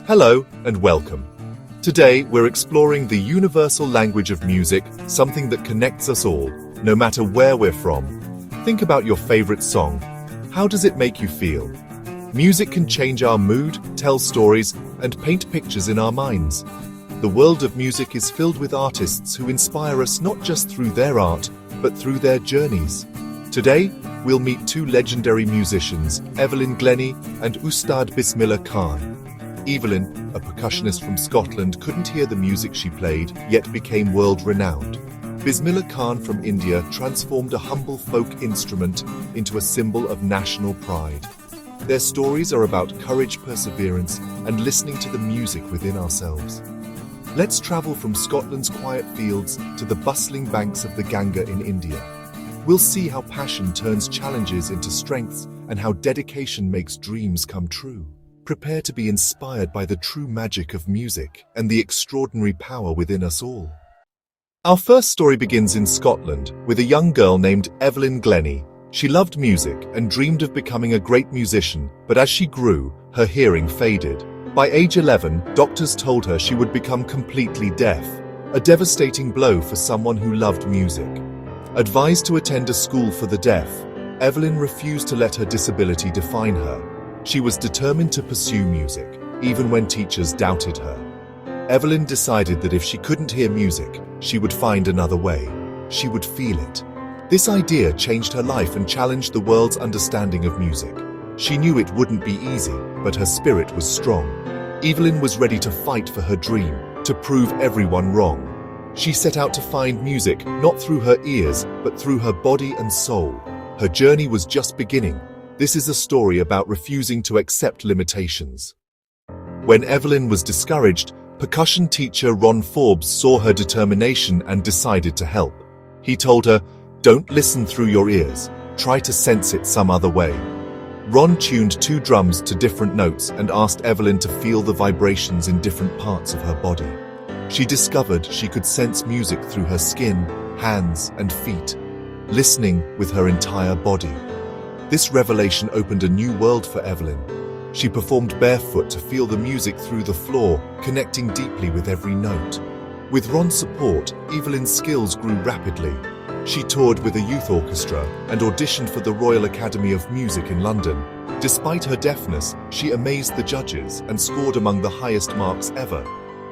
Hello and welcome. Today we're exploring the universal language of music, something that connects us all, no matter where we're from. Think about your favorite song. How does it make you feel? Music can change our mood, tell stories, and paint pictures in our minds. The world of music is filled with artists who inspire us not just through their art, but through their journeys. Today, we'll meet two legendary musicians, Evelyn Glennie and Ustad Bismillah Khan. Evelyn, a percussionist from Scotland, couldn't hear the music she played, yet became world-renowned. Bismillah Khan from India transformed a humble folk instrument into a symbol of national pride. Their stories are about courage, perseverance, and listening to the music within ourselves. Let's travel from Scotland's quiet fields to the bustling banks of the Ganga in India. We'll see how passion turns challenges into strengths and how dedication makes dreams come true. Prepare to be inspired by the true magic of music and the extraordinary power within us all. Our first story begins in Scotland with a young girl named Evelyn Glennie. She loved music and dreamed of becoming a great musician, but as she grew, her hearing faded. By age 11, doctors told her she would become completely deaf, a devastating blow for someone who loved music. Advised to attend a school for the deaf, Evelyn refused to let her disability define her. She was determined to pursue music, even when teachers doubted her. Evelyn decided that if she couldn't hear music, she would find another way. She would feel it. This idea changed her life and challenged the world's understanding of music. She knew it wouldn't be easy, but her spirit was strong. Evelyn was ready to fight for her dream, to prove everyone wrong. She set out to find music, not through her ears, but through her body and soul. Her journey was just beginning. This is a story about refusing to accept limitations. When Evelyn was discouraged, percussion teacher Ron Forbes saw her determination and decided to help. He told her, "Don't listen through your ears. Try to sense it some other way." Ron tuned two drums to different notes and asked Evelyn to feel the vibrations in different parts of her body. She discovered she could sense music through her skin, hands, and feet, listening with her entire body. This revelation opened a new world for Evelyn. She performed barefoot to feel the music through the floor, connecting deeply with every note. With Ron's support, Evelyn's skills grew rapidly. She toured with a youth orchestra and auditioned for the Royal Academy of Music in London. Despite her deafness, she amazed the judges and scored among the highest marks ever.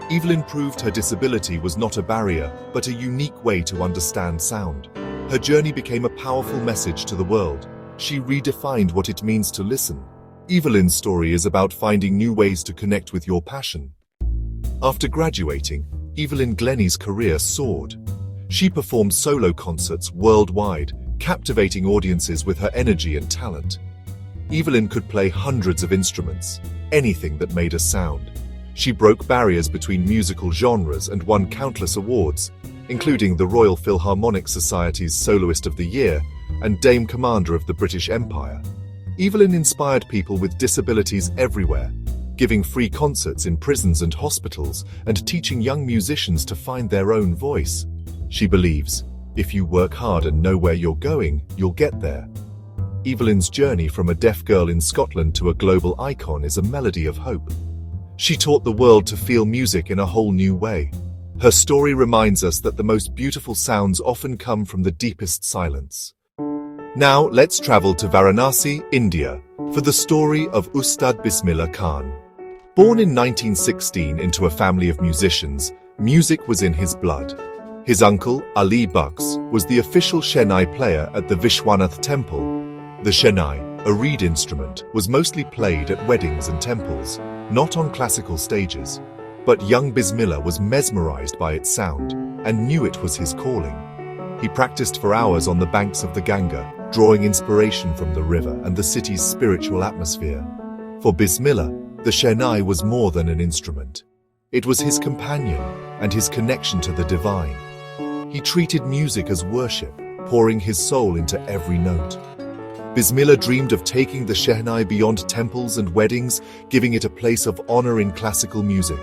Evelyn proved her disability was not a barrier, but a unique way to understand sound. Her journey became a powerful message to the world. She redefined what it means to listen. Evelyn's story is about finding new ways to connect with your passion. After graduating, Evelyn Glennie's career soared. She performed solo concerts worldwide, captivating audiences with her energy and talent. Evelyn could play hundreds of instruments, anything that made a sound. She broke barriers between musical genres and won countless awards, including the Royal Philharmonic Society's Soloist of the Year and Dame Commander of the British Empire. Evelyn inspired people with disabilities everywhere, giving free concerts in prisons and hospitals and teaching young musicians to find their own voice. She believes, if you work hard and know where you're going, you'll get there. Evelyn's journey from a deaf girl in Scotland to a global icon is a melody of hope. She taught the world to feel music in a whole new way. Her story reminds us that the most beautiful sounds often come from the deepest silence. Now let's travel to Varanasi, India, for the story of Ustad Bismillah Khan. Born in 1916 into a family of musicians, music was in his blood. His uncle, Ali Bucks, was the official Shehnai player at the Vishwanath temple. The Shehnai, a reed instrument, was mostly played at weddings and temples, not on classical stages. But young Bismillah was mesmerized by its sound and knew it was his calling. He practiced for hours on the banks of the Ganga, drawing inspiration from the river and the city's spiritual atmosphere. For Bismillah, the Shehnai was more than an instrument. It was his companion and his connection to the divine. He treated music as worship, pouring his soul into every note. Bismillah dreamed of taking the Shehnai beyond temples and weddings, giving it a place of honor in classical music.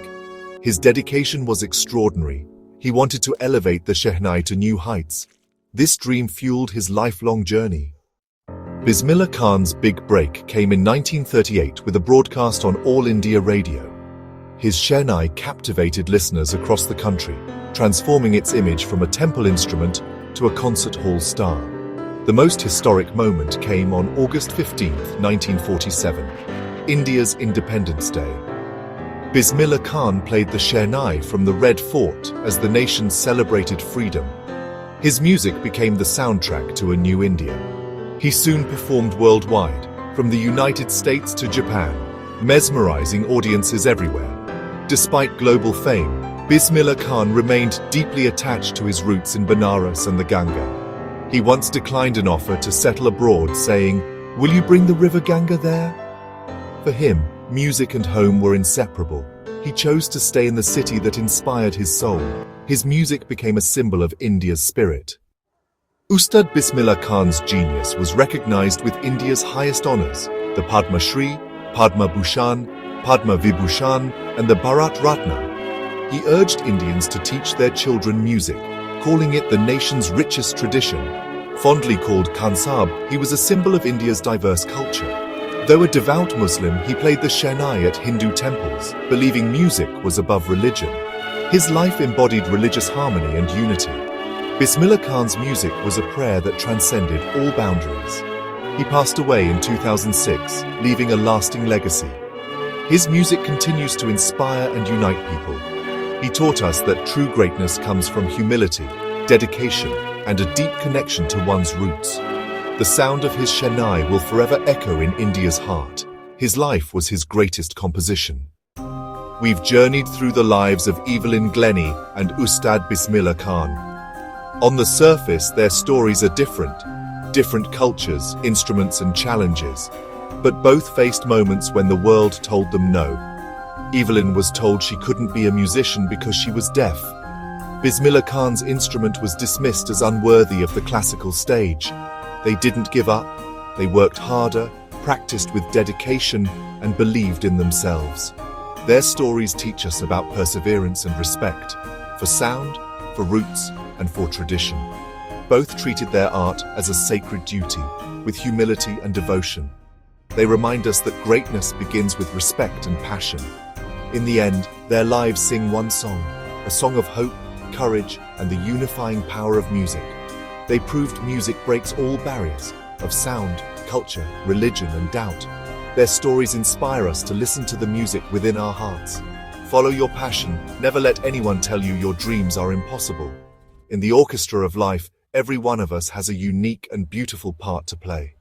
His dedication was extraordinary. He wanted to elevate the Shehnai to new heights. This dream fueled his lifelong journey. Bismillah Khan's big break came in 1938 with a broadcast on All India Radio. His Shehnai captivated listeners across the country, transforming its image from a temple instrument to a concert hall star. The most historic moment came on August 15, 1947, India's Independence Day. Bismillah Khan played the Shehnai from the Red Fort as the nation celebrated freedom. His music became the soundtrack to a new India. He soon performed worldwide, from the United States to Japan, mesmerizing audiences everywhere. Despite global fame, Bismillah Khan remained deeply attached to his roots in Benares and the Ganga. He once declined an offer to settle abroad, saying, "Will you bring the river Ganga there?" For him, music and home were inseparable. He chose to stay in the city that inspired his soul. His music became a symbol of India's spirit. Ustad Bismillah Khan's genius was recognized with India's highest honors, the Padma Shri, Padma Bhushan, Padma Vibhushan, and the Bharat Ratna. He urged Indians to teach their children music, calling it the nation's richest tradition. Fondly called Khan Sahab, he was a symbol of India's diverse culture. Though a devout Muslim, he played the Shehnai at Hindu temples, believing music was above religion. His life embodied religious harmony and unity. Bismillah Khan's music was a prayer that transcended all boundaries. He passed away in 2006, leaving a lasting legacy. His music continues to inspire and unite people. He taught us that true greatness comes from humility, dedication, and a deep connection to one's roots. The sound of his Shehnai will forever echo in India's heart. His life was his greatest composition. We've journeyed through the lives of Evelyn Glennie and Ustad Bismillah Khan. On the surface, their stories are different cultures, instruments, and challenges. But both faced moments when the world told them no. Evelyn was told she couldn't be a musician because she was deaf. Bismillah Khan's instrument was dismissed as unworthy of the classical stage. They didn't give up. They worked harder, practiced with dedication, and believed in themselves. Their stories teach us about perseverance and respect, for sound, for roots, and for tradition. Both treated their art as a sacred duty, with humility and devotion. They remind us that greatness begins with respect and passion. In the end, their lives sing one song, a song of hope, courage, and the unifying power of music. They proved music breaks all barriers of sound, culture, religion, and doubt. Their stories inspire us to listen to the music within our hearts. Follow your passion, never let anyone tell you your dreams are impossible. In the orchestra of life, every one of us has a unique and beautiful part to play.